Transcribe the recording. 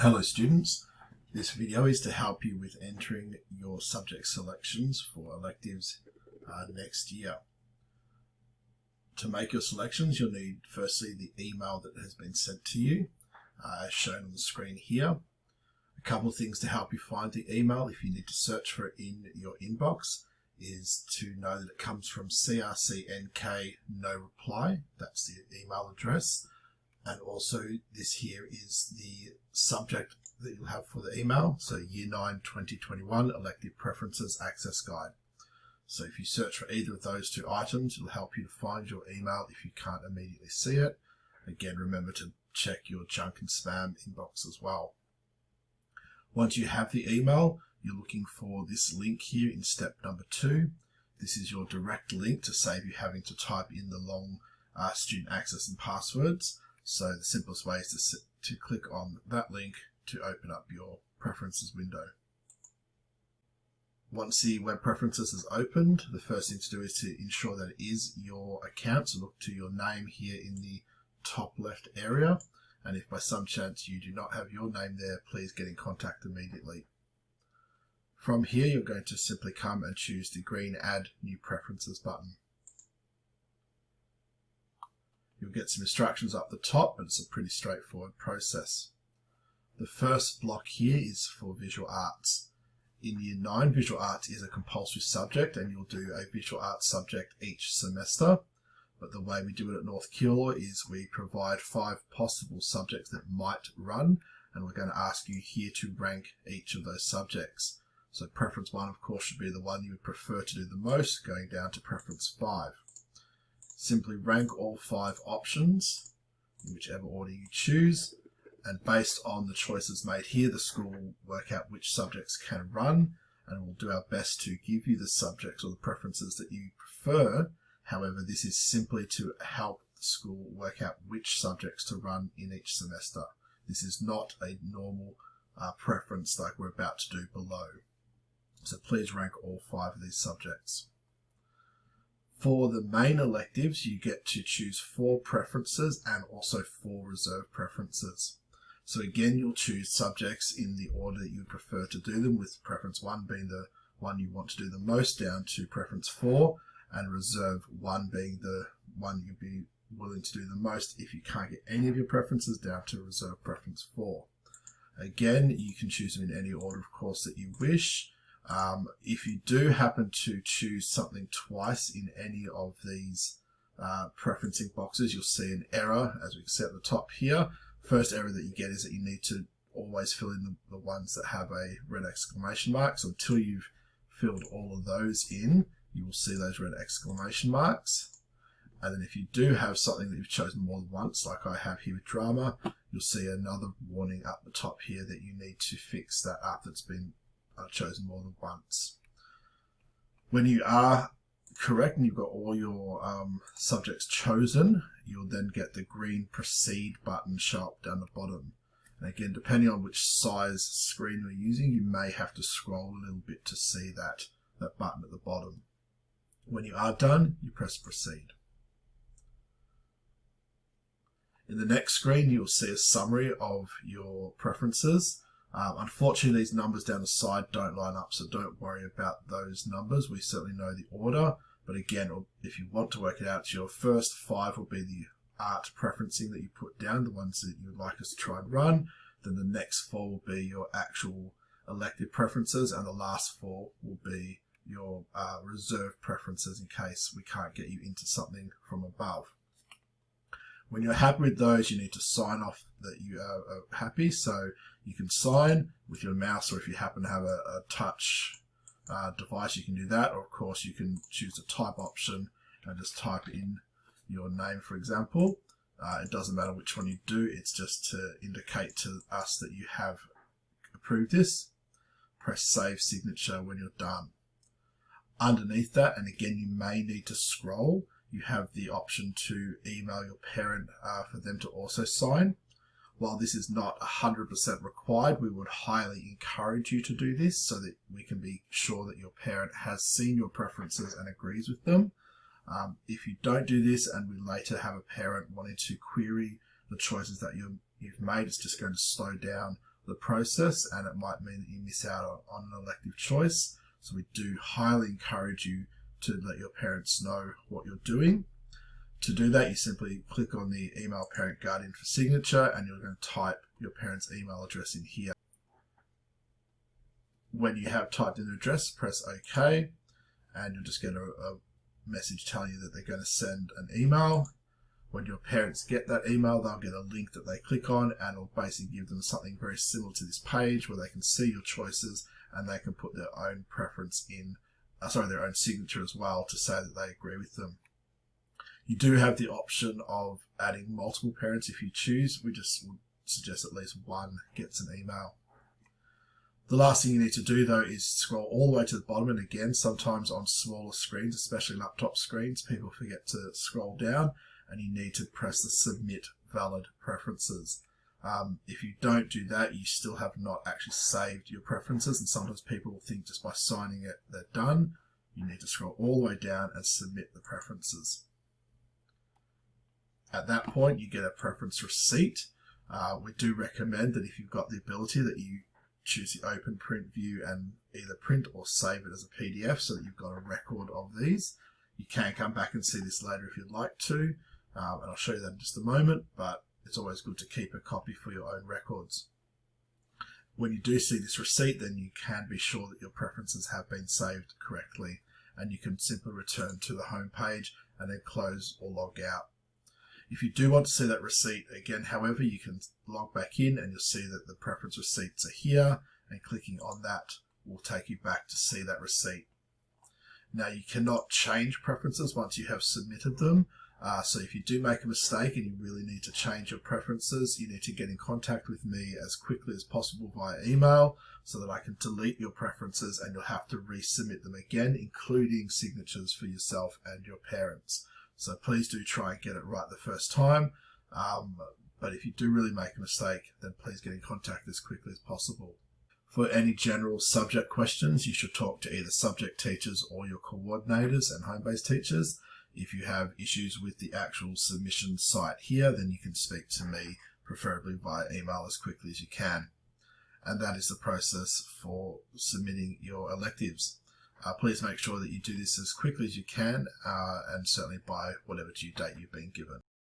Hello students, this video is to help you with entering your subject selections for electives next year. To make your selections, you'll need firstly the email that has been sent to you, as shown on the screen here. A couple of things to help you find the email if you need to search for it in your inbox is to know that it comes from CRCNK no reply, that's the email address. And also this here is the subject that you'll have for the email. So Year 9 2021 Elective Preferences Access Guide. So if you search for either of those two items, it'll help you to find your email if you can't immediately see it. Again, remember to check your junk and spam inbox as well. Once you have the email, you're looking for this link here in step number 2. This is your direct link to save you having to type in the long student access and passwords. So the simplest way is to click on that link to open up your preferences window. Once the web preferences is opened, the first thing to do is to ensure that it is your account. So look to your name here in the top left area. And if by some chance you do not have your name there, please get in contact immediately. From here, you're going to simply come and choose the green Add New Preferences button. You'll get some instructions up the top, but it's a pretty straightforward process. The first block here is for visual arts. In Year 9, visual arts is a compulsory subject and you'll do a visual arts subject each semester. But the way we do it at North Keilor is we provide 5 possible subjects that might run, and we're going to ask you here to rank each of those subjects. So preference 1, of course, should be the one you would prefer to do the most, going down to preference 5. Simply rank all 5 options in whichever order you choose, and based on the choices made here, the school will work out which subjects can run, and we'll do our best to give you the subjects or the preferences that you prefer. However, this is simply to help the school work out which subjects to run in each semester. This is not a normal preference like we're about to do below. So please rank all 5 of these subjects. For the main electives, you get to choose 4 preferences and also 4 reserve preferences. So again, you'll choose subjects in the order that you prefer to do them, with preference 1 being the one you want to do the most, down to preference 4, and reserve 1 being the one you'd be willing to do the most if you can't get any of your preferences, down to reserve preference 4. Again, you can choose them in any order, of course, that you wish. If you do happen to choose something twice in any of these preferencing boxes, you'll see an error, as we can see at the top here. First error that you get is that you need to always fill in the ones that have a red exclamation mark. So until you've filled all of those in, you will see those red exclamation marks. And then if you do have something that you've chosen more than once, like I have here with drama, you'll see another warning up the top here that you need to fix that up that's been chosen more than once. When you are correct and you've got all your subjects chosen, you'll then get the green Proceed button show up down the bottom. And again, depending on which size screen you're using, you may have to scroll a little bit to see that button at the bottom. When you are done, you press Proceed. In the next screen, you'll see a summary of your preferences. Unfortunately, these numbers down the side don't line up, so don't worry about those numbers. We certainly know the order, but again, if you want to work it out, your first 5 will be the art preferencing that you put down, the ones that you would like us to try and run. Then the next 4 will be your actual elective preferences, and the last 4 will be your reserve preferences in case we can't get you into something from above. When you're happy with those, you need to sign off that you are happy. So you can sign with your mouse, or if you happen to have a touch device, you can do that. Or of course, you can choose the type option and just type in your name, for example. It doesn't matter which one you do. It's just to indicate to us that you have approved this. Press Save Signature when you're done. Underneath that, and again, you may need to scroll, you have the option to email your parent for them to also sign. While this is not 100% required, we would highly encourage you to do this so that we can be sure that your parent has seen your preferences and agrees with them. If you don't do this and we later have a parent wanting to query the choices that you've made, it's just going to slow down the process, and it might mean that you miss out on an elective choice. So we do highly encourage you to let your parents know what you're doing. To do that, you simply click on the email parent guardian for signature, and you're going to type your parent's email address in here. When you have typed in the address, press OK, and you'll just get a message telling you that they're going to send an email. When your parents get that email, they'll get a link that they click on, and it'll basically give them something very similar to this page where they can see your choices and they can put their own preference in, their own signature as well to say that they agree with them. You do have the option of adding multiple parents if you choose. We just would suggest at least one gets an email. The last thing you need to do though is scroll all the way to the bottom, and again, sometimes on smaller screens, especially laptop screens, people forget to scroll down, and you need to press the Submit Valid Preferences. If you don't do that, you still have not actually saved your preferences, and sometimes people will think just by signing it, they're done. You need to scroll all the way down and submit the preferences. At that point, you get a preference receipt. We do recommend that if you've got the ability that you choose the open print view and either print or save it as a PDF so that you've got a record of these. You can come back and see this later if you'd like to, and I'll show you that in just a moment, but it's always good to keep a copy for your own records. When you do see this receipt, then you can be sure that your preferences have been saved correctly, and you can simply return to the home page and then close or log out. If you do want to see that receipt again, however, you can log back in and you'll see that the preference receipts are here, and clicking on that will take you back to see that receipt. Now, you cannot change preferences once you have submitted them. So if you do make a mistake and you really need to change your preferences, you need to get in contact with me as quickly as possible via email so that I can delete your preferences, and you'll have to resubmit them again, including signatures for yourself and your parents. So please do try and get it right the first time. But if you do really make a mistake, then please get in contact as quickly as possible. For any general subject questions, you should talk to either subject teachers or your coordinators and home-based teachers. If you have issues with the actual submission site here, then you can speak to me, preferably via email, as quickly as you can. And that is the process for submitting your electives. Please make sure that you do this as quickly as you can, and certainly by whatever due date you've been given.